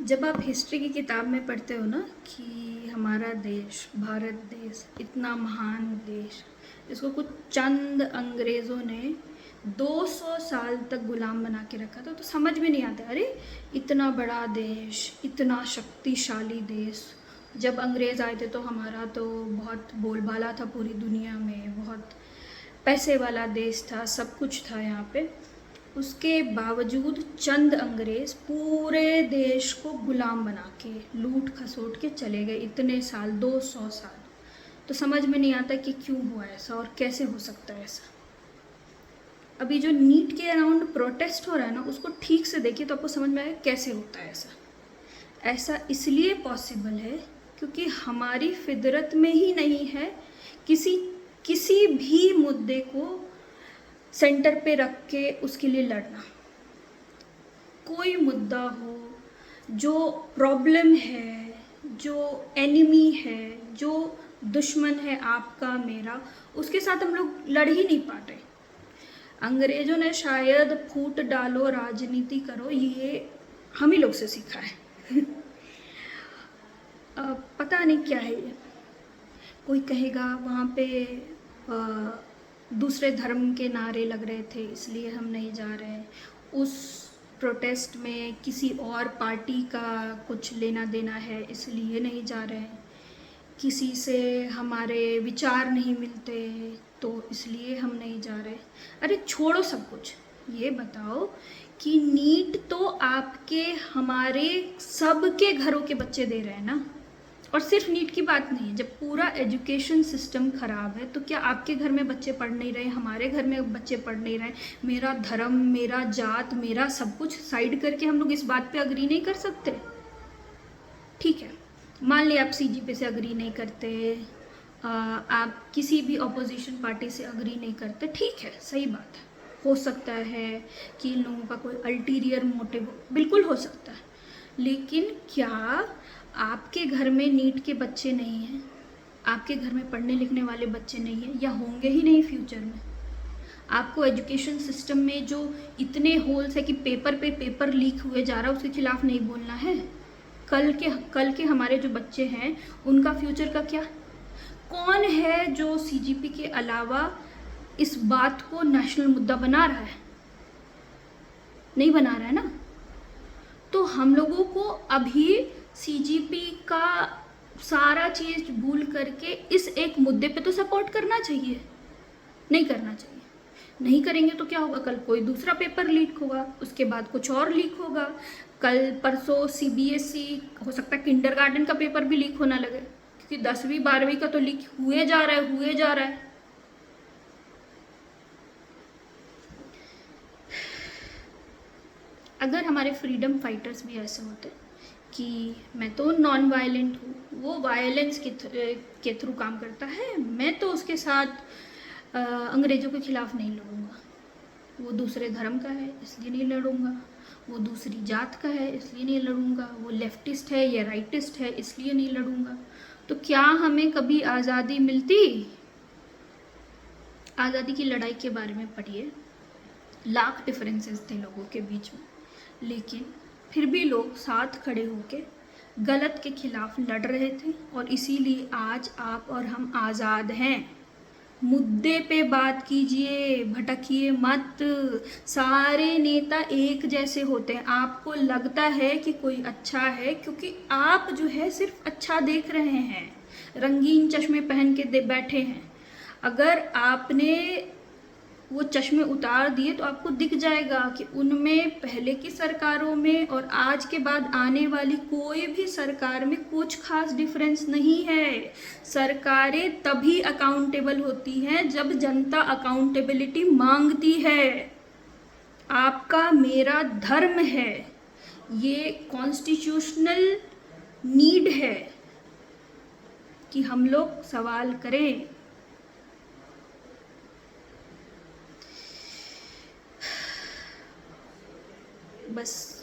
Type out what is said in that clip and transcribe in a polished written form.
जब आप हिस्ट्री की किताब में पढ़ते हो ना कि हमारा देश भारत देश इतना महान देश, इसको कुछ चंद अंग्रेज़ों ने 200 साल तक गुलाम बना के रखा था, तो समझ में नहीं आता अरे इतना बड़ा देश, इतना शक्तिशाली देश। जब अंग्रेज़ आए थे तो हमारा तो बहुत बोलबाला था पूरी दुनिया में, बहुत पैसे वाला देश था, सब कुछ था यहाँ पे। उसके बावजूद चंद अंग्रेज पूरे देश को गुलाम बना के लूट खसोट के चले गए इतने साल, 200 साल। तो समझ में नहीं आता कि क्यों हुआ ऐसा और कैसे हो सकता है ऐसा। अभी जो नीट के अराउंड प्रोटेस्ट हो रहा है ना, उसको ठीक से देखिए तो आपको समझ में आएगा कैसे होता है ऐसा। ऐसा इसलिए पॉसिबल है क्योंकि हमारी फितरत में ही नहीं है किसी भी मुद्दे को सेंटर पे रख के उसके लिए लड़ना। कोई मुद्दा हो, जो प्रॉब्लम है, जो एनिमी है, जो दुश्मन है आपका मेरा, उसके साथ हम लोग लड़ ही नहीं पाते। अंग्रेजों ने शायद फूट डालो राजनीति करो ये हम ही लोग से सीखा है। पता नहीं क्या है ये। कोई कहेगा वहाँ पे दूसरे धर्म के नारे लग रहे थे इसलिए हम नहीं जा रहे, उस प्रोटेस्ट में किसी और पार्टी का कुछ लेना देना है इसलिए नहीं जा रहे, किसी से हमारे विचार नहीं मिलते तो इसलिए हम नहीं जा रहे। अरे छोड़ो सब कुछ, ये बताओ कि नीट तो आपके हमारे सबके घरों के बच्चे दे रहे हैं ना। और सिर्फ नीट की बात नहीं है, जब पूरा एजुकेशन सिस्टम ख़राब है तो क्या आपके घर में बच्चे पढ़ नहीं रहे, हमारे घर में बच्चे पढ़ नहीं रहे? मेरा धर्म, मेरा जात, मेरा सब कुछ साइड करके हम लोग इस बात पे अग्री नहीं कर सकते? ठीक है, मान लिया आप सीजीपी से अग्री नहीं करते, आप किसी भी अपोजिशन पार्टी से अग्री नहीं करते, ठीक है, सही बात है। हो सकता है कि इन लोगों का कोई अल्टीरियर मोटिव, बिल्कुल हो सकता है। लेकिन क्या आपके घर में नीट के बच्चे नहीं हैं? आपके घर में पढ़ने लिखने वाले बच्चे नहीं हैं या होंगे ही नहीं फ्यूचर में? आपको एजुकेशन सिस्टम में जो इतने होल्स है कि पेपर पे पेपर लीक हुए जा रहा है, उसके खिलाफ नहीं बोलना है? कल के हमारे जो बच्चे हैं उनका फ्यूचर का क्या? कौन है जो सीजीपी के अलावा इस बात को नेशनल मुद्दा बना रहा है? नहीं बना रहा है ना। तो हम लोगों को अभी सीजीपी का सारा चीज़ भूल करके इस एक मुद्दे पे तो सपोर्ट करना चाहिए, नहीं करना चाहिए। नहीं करेंगे तो क्या होगा? कल कोई दूसरा पेपर लीक होगा, उसके बाद कुछ और लीक होगा, कल परसों सीबीएसई, हो सकता है किंडरगार्टन का पेपर भी लीक होना लगे, क्योंकि 10वीं 12वीं का तो लीक हुए जा रहा है। अगर हमारे फ्रीडम फाइटर्स भी ऐसे होते कि मैं तो नॉन वायलेंट हूँ, वो वायलेंस के थ्रू काम करता है, मैं तो उसके साथ अंग्रेज़ों के खिलाफ नहीं लड़ूंगा, वो दूसरे धर्म का है इसलिए नहीं लड़ूंगा, वो दूसरी जात का है इसलिए नहीं लड़ूंगा, वो लेफ्टिस्ट है या राइटिस्ट है इसलिए नहीं लड़ूंगा, तो क्या हमें कभी आज़ादी मिलती? आज़ादी की लड़ाई के बारे में पढ़िए, लाख डिफरेंसेस थे लोगों के बीच में, लेकिन फिर भी लोग साथ खड़े होकर गलत के खिलाफ लड़ रहे थे और इसीलिए आज आप और हम आज़ाद हैं। मुद्दे पे बात कीजिए, भटकिए मत। सारे नेता एक जैसे होते हैं। आपको लगता है कि कोई अच्छा है क्योंकि आप जो है सिर्फ अच्छा देख रहे हैं, रंगीन चश्मे पहन के बैठे हैं। अगर आपने वो चश्मे उतार दिए तो आपको दिख जाएगा कि उनमें पहले की सरकारों में और आज के बाद आने वाली कोई भी सरकार में कुछ खास डिफरेंस नहीं है। सरकारें तभी अकाउंटेबल होती हैं जब जनता अकाउंटेबिलिटी मांगती है। आपका मेरा धर्म है, ये कॉन्स्टिट्यूशनल नीड है कि हम लोग सवाल करें। बस